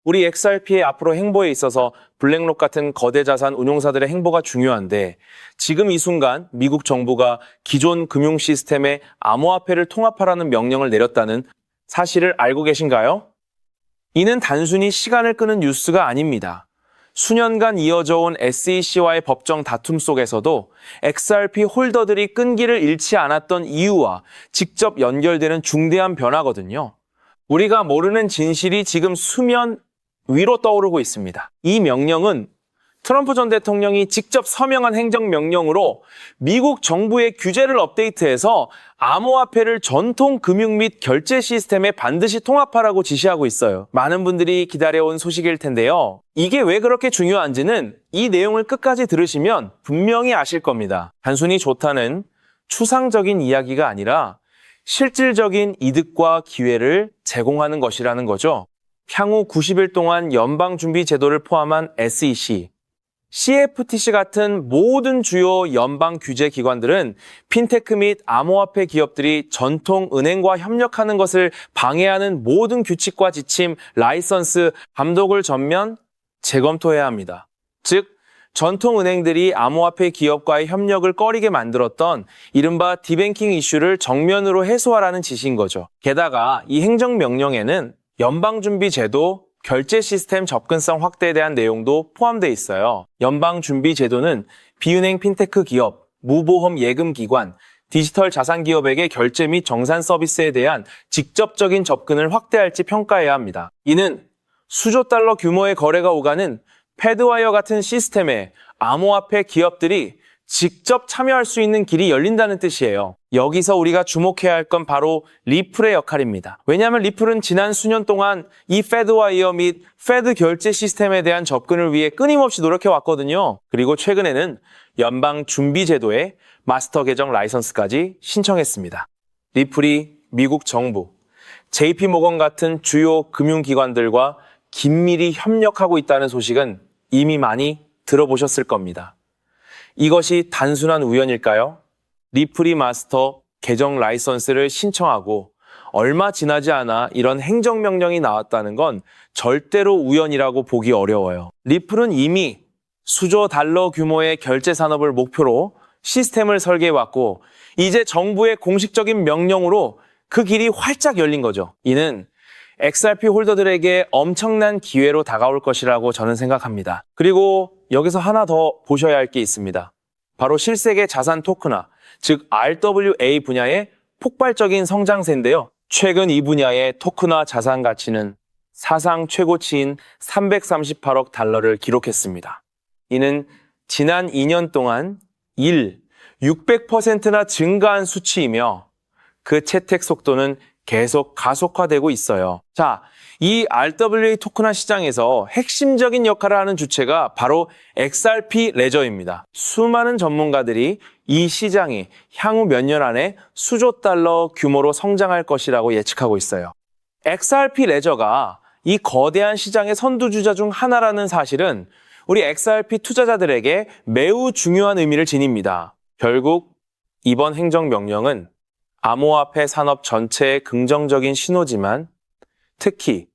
우리 XRP의 앞으로 행보에 있어서 블랙록 같은 거대 자산 운용사들의 행보가 중요한데 지금 이 순간 미국 정부가 기존 금융 시스템에 암호화폐를 통합하라는 명령을 내렸다는 사실을 알고 계신가요? 이는 단순히 시간을 끄는 뉴스가 아닙니다. 수년간 이어져 온 SEC와의 법정 다툼 속에서도 XRP 홀더들이 끈기를 잃지 않았던 이유와 직접 연결되는 중대한 변화거든요. 우리가 모르는 진실이 지금 수면 위로 떠오르고 있습니다. 이 명령은 트럼프 전 대통령이 직접 서명한 행정명령으로 미국 정부의 규제를 업데이트해서 암호화폐를 전통 금융 및 결제 시스템에 반드시 통합하라고 지시하고 있어요. 많은 분들이 기다려온 소식일 텐데요. 이게 왜 그렇게 중요한지는 이 내용을 끝까지 들으시면 분명히 아실 겁니다. 단순히 좋다는 추상적인 이야기가 아니라 실질적인 이득과 기회를 제공하는 것이라는 거죠. 향후 90일 동안 연방준비제도를 포함한 SEC, CFTC 같은 모든 주요 연방 규제 기관들은 핀테크 및 암호화폐 기업들이 전통 은행과 협력하는 것을 방해하는 모든 규칙과 지침, 라이선스, 감독을 전면 재검토해야 합니다. 즉, 전통 은행들이 암호화폐 기업과의 협력을 꺼리게 만들었던 이른바 디뱅킹 이슈를 정면으로 해소하라는 지시인 거죠. 게다가 이 행정명령에는 연방준비제도, 결제 시스템 접근성 확대에 대한 내용도 포함되어 있어요. 연방준비제도는 비은행 핀테크 기업, 무보험 예금기관, 디지털 자산 기업에게 결제 및 정산 서비스에 대한 직접적인 접근을 확대할지 평가해야 합니다. 이는 수조 달러 규모의 거래가 오가는 패드와이어 같은 시스템에 암호화폐 기업들이 직접 참여할 수 있는 길이 열린다는 뜻이에요. 여기서 우리가 주목해야 할 건 바로 리플의 역할입니다. 왜냐하면 리플은 지난 수년 동안 이 패드와이어 및 패드 결제 시스템에 대한 접근을 위해 끊임없이 노력해왔거든요. 그리고 최근에는 연방준비제도에 마스터 계정 라이선스까지 신청했습니다. 리플이 미국 정부, JP모건 같은 주요 금융기관들과 긴밀히 협력하고 있다는 소식은 이미 많이 들어보셨을 겁니다. 이것이 단순한 우연일까요? 리플이 마스터 계정 라이선스를 신청하고 얼마 지나지 않아 이런 행정명령이 나왔다는 건 절대로 우연이라고 보기 어려워요. 리플은 이미 수조 달러 규모의 결제 산업을 목표로 시스템을 설계해왔고 이제 정부의 공식적인 명령으로 그 길이 활짝 열린 거죠. 이는 XRP 홀더들에게 엄청난 기회로 다가올 것이라고 저는 생각합니다. 그리고 여기서 하나 더 보셔야 할 게 있습니다. 바로 실세계 자산 토큰화, 즉 RWA 분야의 폭발적인 성장세인데요. 최근 이 분야의 토큰화 자산 가치는 사상 최고치인 338억 달러를 기록했습니다. 이는 지난 2년 동안 600%나 증가한 수치이며 그 채택 속도는 계속 가속화되고 있어요. 자, 이 RWA 토큰화 시장에서 핵심적인 역할을 하는 주체가 바로 XRP 레저입니다. 수많은 전문가들이 이 시장이 향후 몇 년 안에 수조 달러 규모로 성장할 것이라고 예측하고 있어요. XRP 레저가 이 거대한 시장의 선두주자 중 하나라는 사실은 우리 XRP 투자자들에게 매우 중요한 의미를 지닙니다. 결국 이번 행정명령은 암호화폐 산업 전체의 긍정적인 신호지만 특히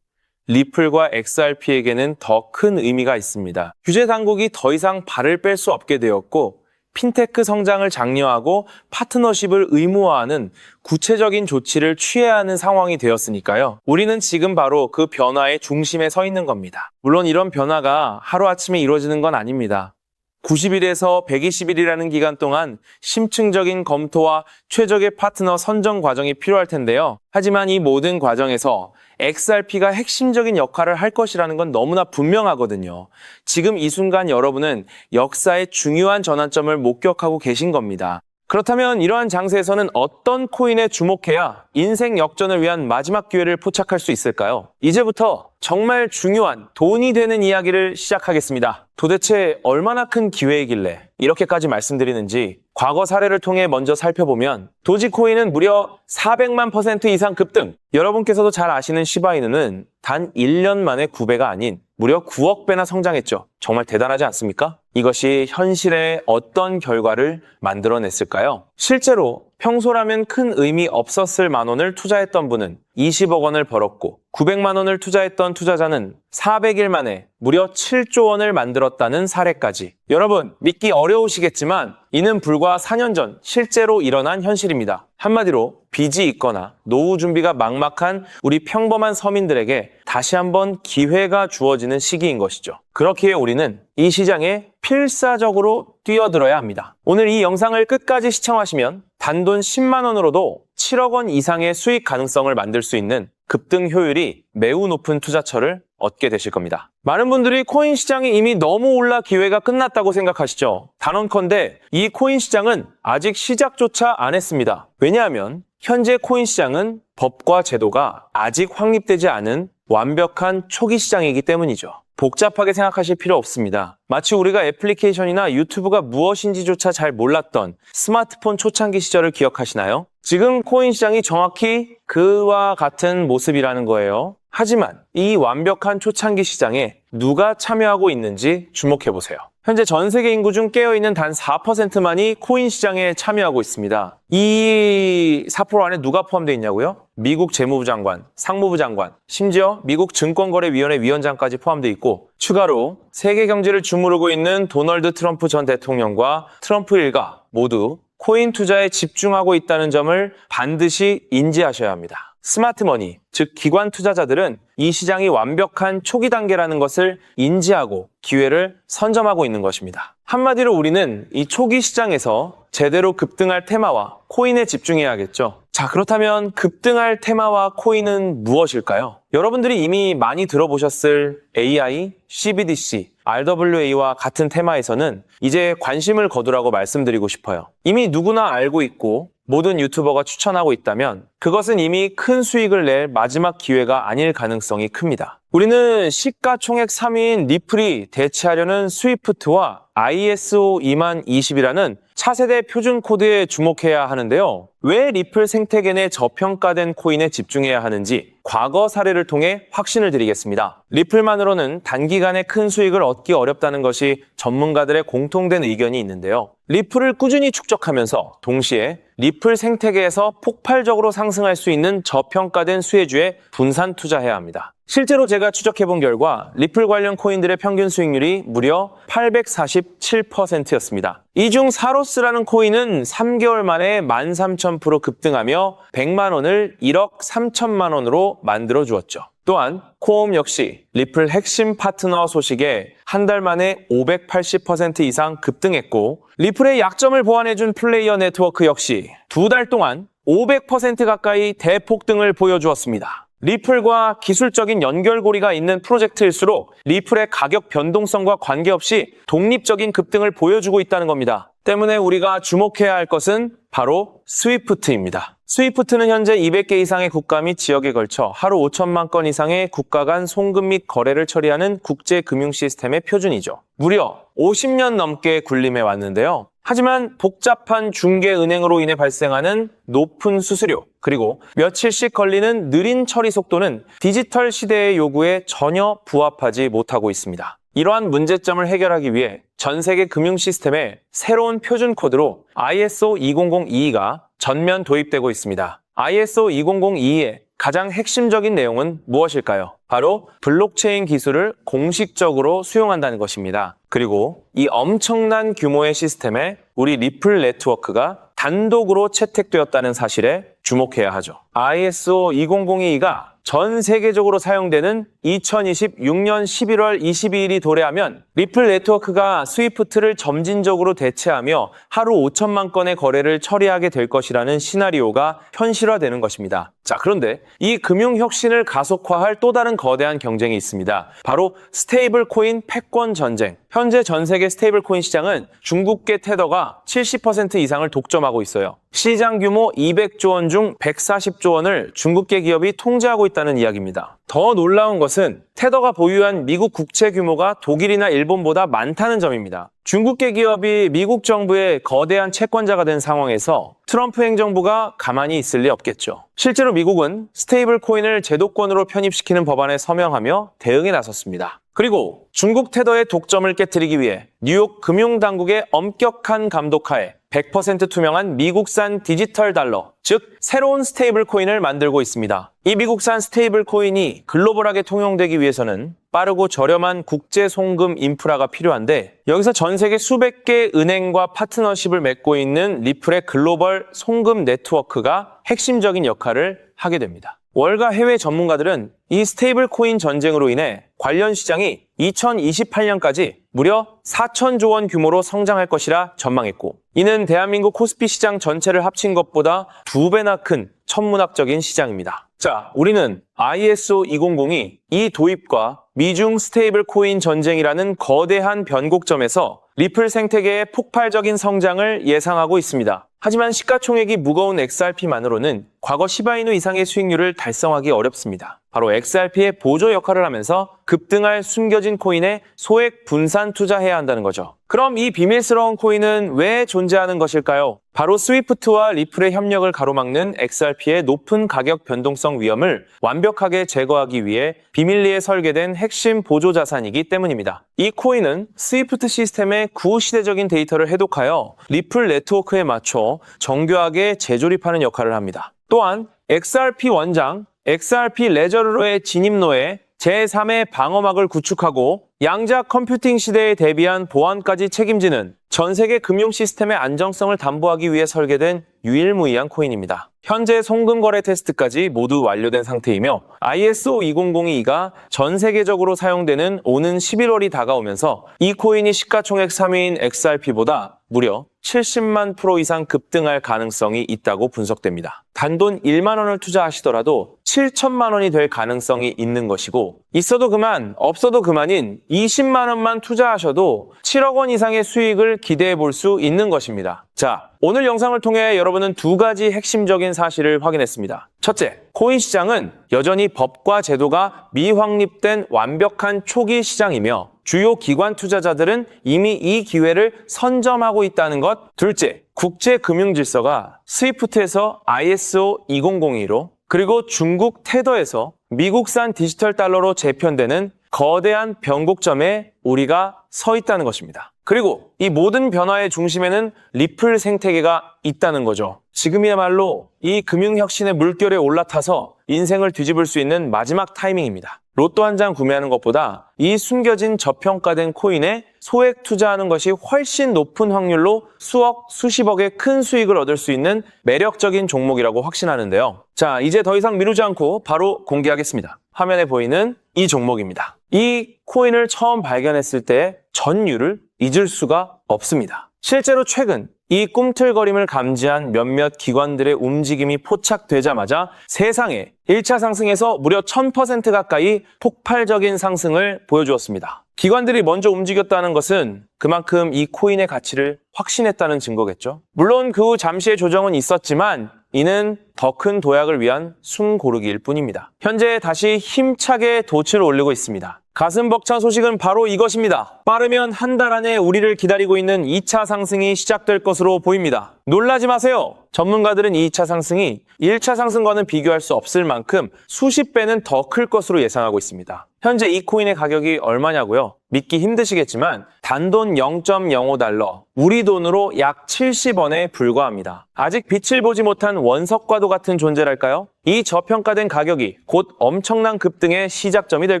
리플과 XRP에게는 더 큰 의미가 있습니다. 규제 당국이 더 이상 발을 뺄 수 없게 되었고 핀테크 성장을 장려하고 파트너십을 의무화하는 구체적인 조치를 취해야 하는 상황이 되었으니까요. 우리는 지금 바로 그 변화의 중심에 서 있는 겁니다. 물론 이런 변화가 하루아침에 이루어지는 건 아닙니다. 90일에서 120일이라는 기간 동안 심층적인 검토와 최적의 파트너 선정 과정이 필요할 텐데요. 하지만 이 모든 과정에서 XRP가 핵심적인 역할을 할 것이라는 건 너무나 분명하거든요. 지금 이 순간 여러분은 역사의 중요한 전환점을 목격하고 계신 겁니다. 그렇다면 이러한 장세에서는 어떤 코인에 주목해야 인생 역전을 위한 마지막 기회를 포착할 수 있을까요? 이제부터 정말 중요한 돈이 되는 이야기를 시작하겠습니다. 도대체 얼마나 큰 기회이길래 이렇게까지 말씀드리는지 과거 사례를 통해 먼저 살펴보면 도지코인은 무려 400만 % 이상 급등. 여러분께서도 잘 아시는 시바이누는 단 1년 만에 9배가 아닌 무려 9억 배나 성장했죠. 정말 대단하지 않습니까? 이것이 현실에 어떤 결과를 만들어냈을까요? 실제로 평소라면 큰 의미 없었을 만 원을 투자했던 분은 20억 원을 벌었고 900만 원을 투자했던 투자자는 400일 만에 무려 7조 원을 만들었다는 사례까지. 여러분, 믿기 어려우시겠지만 이는 불과 4년 전 실제로 일어난 현실입니다. 한마디로 빚이 있거나 노후 준비가 막막한 우리 평범한 서민들에게 다시 한번 기회가 주어지는 시기인 것이죠. 그렇기에 우리는 이 시장에 필사적으로 뛰어들어야 합니다. 오늘 이 영상을 끝까지 시청하시면 단돈 10만 원으로도 7억 원 이상의 수익 가능성을 만들 수 있는 급등 효율이 매우 높은 투자처를 얻게 되실 겁니다. 많은 분들이 코인 시장이 이미 너무 올라 기회가 끝났다고 생각하시죠? 단언컨대 이 코인 시장은 아직 시작조차 안 했습니다. 왜냐하면 현재 코인 시장은 법과 제도가 아직 확립되지 않은 완벽한 초기 시장이기 때문이죠. 복잡하게 생각하실 필요 없습니다. 마치 우리가 애플리케이션이나 유튜브가 무엇인지조차 잘 몰랐던 스마트폰 초창기 시절을 기억하시나요? 지금 코인 시장이 정확히 그와 같은 모습이라는 거예요. 하지만 이 완벽한 초창기 시장에 누가 참여하고 있는지 주목해보세요. 현재 전 세계 인구 중 깨어있는 단 4%만이 코인 시장에 참여하고 있습니다. 이 4% 안에 누가 포함되어 있냐고요? 미국 재무부 장관, 상무부 장관, 심지어 미국 증권거래위원회 위원장까지 포함되어 있고 추가로 세계 경제를 주무르고 있는 도널드 트럼프 전 대통령과 트럼프 일가 모두 코인 투자에 집중하고 있다는 점을 반드시 인지하셔야 합니다. 스마트머니, 즉 기관 투자자들은 이 시장이 완벽한 초기 단계라는 것을 인지하고 기회를 선점하고 있는 것입니다. 한마디로 우리는 이 초기 시장에서 제대로 급등할 테마와 코인에 집중해야겠죠. 자, 그렇다면 급등할 테마와 코인은 무엇일까요? 여러분들이 이미 많이 들어보셨을 AI, CBDC, RWA와 같은 테마에서는 이제 관심을 거두라고 말씀드리고 싶어요. 이미 누구나 알고 있고 모든 유튜버가 추천하고 있다면 그것은 이미 큰 수익을 낼 마지막 기회가 아닐 가능성이 큽니다. 우리는 시가총액 3위인 리플이 대체하려는 스위프트와 ISO 20020이라는 차세대 표준 코드에 주목해야 하는데요. 왜 리플 생태계 내 저평가된 코인에 집중해야 하는지 과거 사례를 통해 확신을 드리겠습니다. 리플만으로는 단기간에 큰 수익을 얻기 어렵다는 것이 전문가들의 공통된 의견이 있는데요. 리플을 꾸준히 축적하면서 동시에 리플 생태계에서 폭발적으로 상승할 수 있는 저평가된 수혜주에 분산 투자해야 합니다. 실제로 제가 추적해본 결과 리플 관련 코인들의 평균 수익률이 무려 847%였습니다. 이 중 사로스라는 코인은 3개월 만에 13,000% 급등하며 100만 원을 1억 3천만 원으로 만들어 주었죠. 또한 코옴 역시 리플 핵심 파트너 소식에 한 달 만에 580% 이상 급등했고 리플의 약점을 보완해준 플레이어 네트워크 역시 두 달 동안 500% 가까이 대폭등을 보여주었습니다. 리플과 기술적인 연결고리가 있는 프로젝트일수록 리플의 가격 변동성과 관계없이 독립적인 급등을 보여주고 있다는 겁니다. 때문에 우리가 주목해야 할 것은 바로 스위프트입니다. 스위프트는 현재 200개 이상의 국가 및 지역에 걸쳐 하루 5천만 건 이상의 국가 간 송금 및 거래를 처리하는 국제 금융 시스템의 표준이죠. 무려 50년 넘게 군림해 왔는데요. 하지만 복잡한 중개은행으로 인해 발생하는 높은 수수료, 그리고 며칠씩 걸리는 느린 처리 속도는 디지털 시대의 요구에 전혀 부합하지 못하고 있습니다. 이러한 문제점을 해결하기 위해 전 세계 금융 시스템에 새로운 표준 코드로 ISO 20022가 전면 도입되고 있습니다. ISO 20022의 가장 핵심적인 내용은 무엇일까요? 바로 블록체인 기술을 공식적으로 수용한다는 것입니다. 그리고 이 엄청난 규모의 시스템에 우리 리플 네트워크가 단독으로 채택되었다는 사실에 주목해야 하죠. ISO 20022가 전 세계적으로 사용되는 2026년 11월 22일이 도래하면 리플 네트워크가 스위프트를 점진적으로 대체하며 하루 5천만 건의 거래를 처리하게 될 것이라는 시나리오가 현실화되는 것입니다. 자, 그런데 이 금융 혁신을 가속화할 또 다른 거대한 경쟁이 있습니다. 바로 스테이블 코인 패권 전쟁. 현재 전 세계 스테이블 코인 시장은 중국계 테더가 70% 이상을 독점하고 있어요. 시장 규모 200조 원 중 140조 원을 중국계 기업이 통제하고 있다는 이야기입니다. 더 놀라운 것은 테더가 보유한 미국 국채 규모가 독일이나 일본보다 많다는 점입니다. 중국계 기업이 미국 정부의 거대한 채권자가 된 상황에서 트럼프 행정부가 가만히 있을 리 없겠죠. 실제로 미국은 스테이블 코인을 제도권으로 편입시키는 법안에 서명하며 대응에 나섰습니다. 그리고 중국 테더의 독점을 깨뜨리기 위해 뉴욕 금융당국의 엄격한 감독하에 100% 투명한 미국산 디지털 달러, 즉 새로운 스테이블 코인을 만들고 있습니다. 이 미국산 스테이블 코인이 글로벌하게 통용되기 위해서는 빠르고 저렴한 국제 송금 인프라가 필요한데, 여기서 전 세계 수백 개 은행과 파트너십을 맺고 있는 리플의 글로벌 송금 네트워크가 핵심적인 역할을 하게 됩니다. 월가 해외 전문가들은 이 스테이블 코인 전쟁으로 인해 관련 시장이 2028년까지 무려 4천조 원 규모로 성장할 것이라 전망했고, 이는 대한민국 코스피 시장 전체를 합친 것보다 2배나 큰 천문학적인 시장입니다. 자, 우리는 ISO 200이 이 도입과 미중 스테이블 코인 전쟁이라는 거대한 변곡점에서 리플 생태계의 폭발적인 성장을 예상하고 있습니다. 하지만 시가총액이 무거운 XRP만으로는 과거 시바이누 이상의 수익률을 달성하기 어렵습니다. 바로 XRP의 보조 역할을 하면서 급등할 숨겨진 코인에 소액 분산 투자해야 한다는 거죠. 그럼 이 비밀스러운 코인은 왜 존재하는 것일까요? 바로 스위프트와 리플의 협력을 가로막는 XRP의 높은 가격 변동성 위험을 완벽하게 제거하기 위해 비밀리에 설계된 핵심 보조 자산이기 때문입니다. 이 코인은 스위프트 시스템의 구시대적인 데이터를 해독하여 리플 네트워크에 맞춰 정교하게 재조립하는 역할을 합니다. 또한 XRP 원장, XRP 레저러의 진입로에 제3의 방어막을 구축하고 양자 컴퓨팅 시대에 대비한 보안까지 책임지는 전 세계 금융 시스템의 안정성을 담보하기 위해 설계된 유일무이한 코인입니다. 현재 송금 거래 테스트까지 모두 완료된 상태이며 ISO 20022가 전 세계적으로 사용되는 오는 11월이 다가오면서 이 코인이 시가총액 3위인 XRP보다 무려 70만 프로 이상 급등할 가능성이 있다고 분석됩니다. 단돈 1만 원을 투자하시더라도 7천만 원이 될 가능성이 있는 것이고, 있어도 그만, 없어도 그만인 20만 원만 투자하셔도 7억 원 이상의 수익을 기대해 볼 수 있는 것입니다. 자, 오늘 영상을 통해 여러분은 두 가지 핵심적인 사실을 확인했습니다. 첫째, 코인 시장은 여전히 법과 제도가 미확립된 완벽한 초기 시장이며 주요 기관 투자자들은 이미 이 기회를 선점하고 있다는 것. 둘째, 국제 금융 질서가 스위프트에서 ISO 2002로 그리고 중국 테더에서 미국산 디지털 달러로 재편되는 거대한 변곡점에 우리가 서 있다는 것입니다. 그리고 이 모든 변화의 중심에는 리플 생태계가 있다는 거죠. 지금이야말로 이 금융혁신의 물결에 올라타서 인생을 뒤집을 수 있는 마지막 타이밍입니다. 로또 한 장 구매하는 것보다 이 숨겨진 저평가된 코인에 소액 투자하는 것이 훨씬 높은 확률로 수억, 수십억의 큰 수익을 얻을 수 있는 매력적인 종목이라고 확신하는데요. 자, 이제 더 이상 미루지 않고 바로 공개하겠습니다. 화면에 보이는 이 종목입니다. 이 코인을 처음 발견했을 때 전율을 잊을 수가 없습니다. 실제로 최근 이 꿈틀거림을 감지한 몇몇 기관들의 움직임이 포착되자마자 세상에 1차 상승에서 무려 1000% 가까이 폭발적인 상승을 보여주었습니다. 기관들이 먼저 움직였다는 것은 그만큼 이 코인의 가치를 확신했다는 증거겠죠. 물론 그 후 잠시의 조정은 있었지만 이는 더 큰 도약을 위한 숨고르기일 뿐입니다. 현재 다시 힘차게 돛을 올리고 있습니다. 가슴 벅찬 소식은 바로 이것입니다. 빠르면 한 달 안에 우리를 기다리고 있는 2차 상승이 시작될 것으로 보입니다. 놀라지 마세요. 전문가들은 2차 상승이 1차 상승과는 비교할 수 없을 만큼 수십 배는 더 클 것으로 예상하고 있습니다. 현재 이 코인의 가격이 얼마냐고요? 믿기 힘드시겠지만 단돈 0.05달러, 우리 돈으로 약 70원에 불과합니다. 아직 빛을 보지 못한 원석과도 같은 존재랄까요? 이 저평가된 가격이 곧 엄청난 급등의 시작점이 될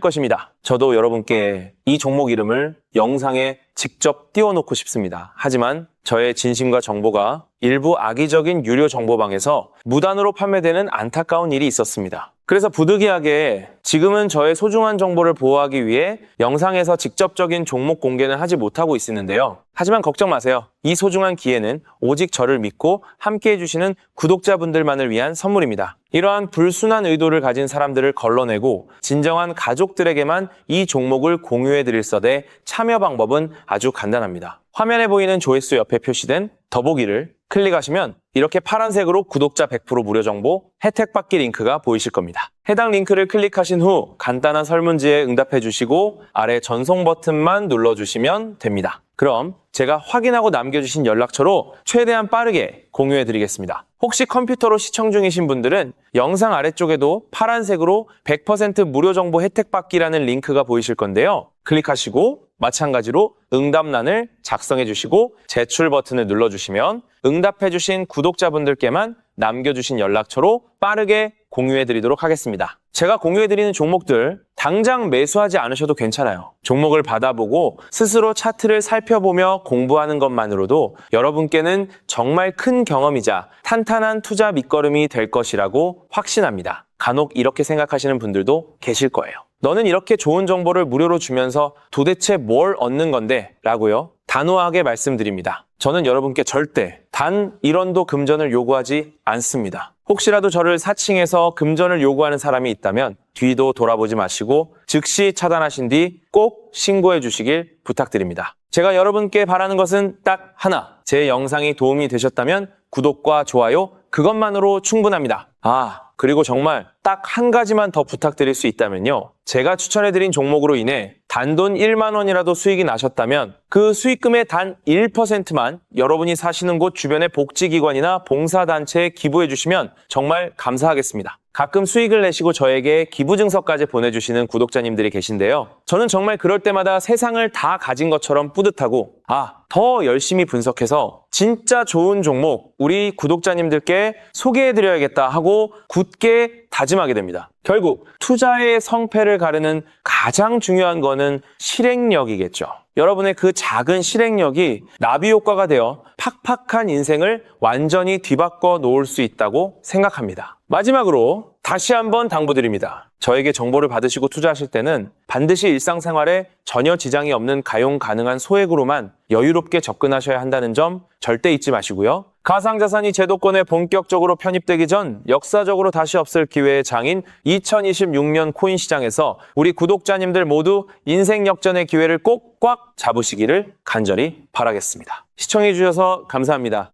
것입니다. 저도 여러분께 이 종목 이름을 영상에 직접 띄워놓고 싶습니다. 하지만 저의 진심과 정보가 일부 악의적인 유료 정보방에서 무단으로 판매되는 안타까운 일이 있었습니다. 그래서 부득이하게 지금은 저의 소중한 정보를 보호하기 위해 영상에서 직접적인 종목 공개는 하지 못하고 있었는데요. 하지만 걱정 마세요. 이 소중한 기회는 오직 저를 믿고 함께 해주시는 구독자분들만을 위한 선물입니다. 이러한 불순한 의도를 가진 사람들을 걸러내고 진정한 가족들에게만 이 종목을 공유해드릴 서대 참여 방법은 아주 간단합니다. 화면에 보이는 조회수 옆에 표시된 더보기를 클릭하시면 이렇게 파란색으로 구독자 100% 무료 정보 혜택 받기 링크가 보이실 겁니다. 해당 링크를 클릭하신 후 간단한 설문지에 응답해 주시고 아래 전송 버튼만 눌러주시면 됩니다. 그럼 제가 확인하고 남겨주신 연락처로 최대한 빠르게 공유해 드리겠습니다. 혹시 컴퓨터로 시청 중이신 분들은 영상 아래쪽에도 파란색으로 100% 무료 정보 혜택 받기라는 링크가 보이실 건데요. 클릭하시고 마찬가지로 응답란을 작성해 주시고 제출 버튼을 눌러주시면 응답해 주신 구독자분들께만 남겨주신 연락처로 빠르게 공유해 드리도록 하겠습니다. 제가 공유해 드리는 종목들 당장 매수하지 않으셔도 괜찮아요. 종목을 받아보고 스스로 차트를 살펴보며 공부하는 것만으로도 여러분께는 정말 큰 경험이자 탄탄한 투자 밑거름이 될 것이라고 확신합니다. 간혹 이렇게 생각하시는 분들도 계실 거예요. 너는 이렇게 좋은 정보를 무료로 주면서 도대체 뭘 얻는 건데? 라고요. 단호하게 말씀드립니다. 저는 여러분께 절대 단 1원도 금전을 요구하지 않습니다. 혹시라도 저를 사칭해서 금전을 요구하는 사람이 있다면 뒤도 돌아보지 마시고 즉시 차단하신 뒤 꼭 신고해 주시길 부탁드립니다. 제가 여러분께 바라는 것은 딱 하나. 제 영상이 도움이 되셨다면 구독과 좋아요 그것만으로 충분합니다. 그리고 정말 딱 한 가지만 더 부탁드릴 수 있다면요. 제가 추천해드린 종목으로 인해 단돈 1만 원이라도 수익이 나셨다면 그 수익금의 단 1%만 여러분이 사시는 곳 주변의 복지기관이나 봉사단체에 기부해 주시면 정말 감사하겠습니다. 가끔 수익을 내시고 저에게 기부증서까지 보내주시는 구독자님들이 계신데요. 저는 정말 그럴 때마다 세상을 다 가진 것처럼 뿌듯하고 더 열심히 분석해서 진짜 좋은 종목 우리 구독자님들께 소개해드려야겠다 하고 굳게 다짐하게 됩니다. 결국 투자의 성패를 가르는 가장 중요한 거는 실행력이겠죠. 여러분의 그 작은 실행력이 나비 효과가 되어 팍팍한 인생을 완전히 뒤바꿔 놓을 수 있다고 생각합니다. 마지막으로 다시 한번 당부드립니다. 저에게 정보를 받으시고 투자하실 때는 반드시 일상생활에 전혀 지장이 없는 가용 가능한 소액으로만 여유롭게 접근하셔야 한다는 점 절대 잊지 마시고요. 가상자산이 제도권에 본격적으로 편입되기 전 역사적으로 다시 없을 기회의 장인 2026년 코인 시장에서 우리 구독자님들 모두 인생 역전의 기회를 꼭 꽉 잡으시기를 간절히 바라겠습니다. 시청해 주셔서 감사합니다.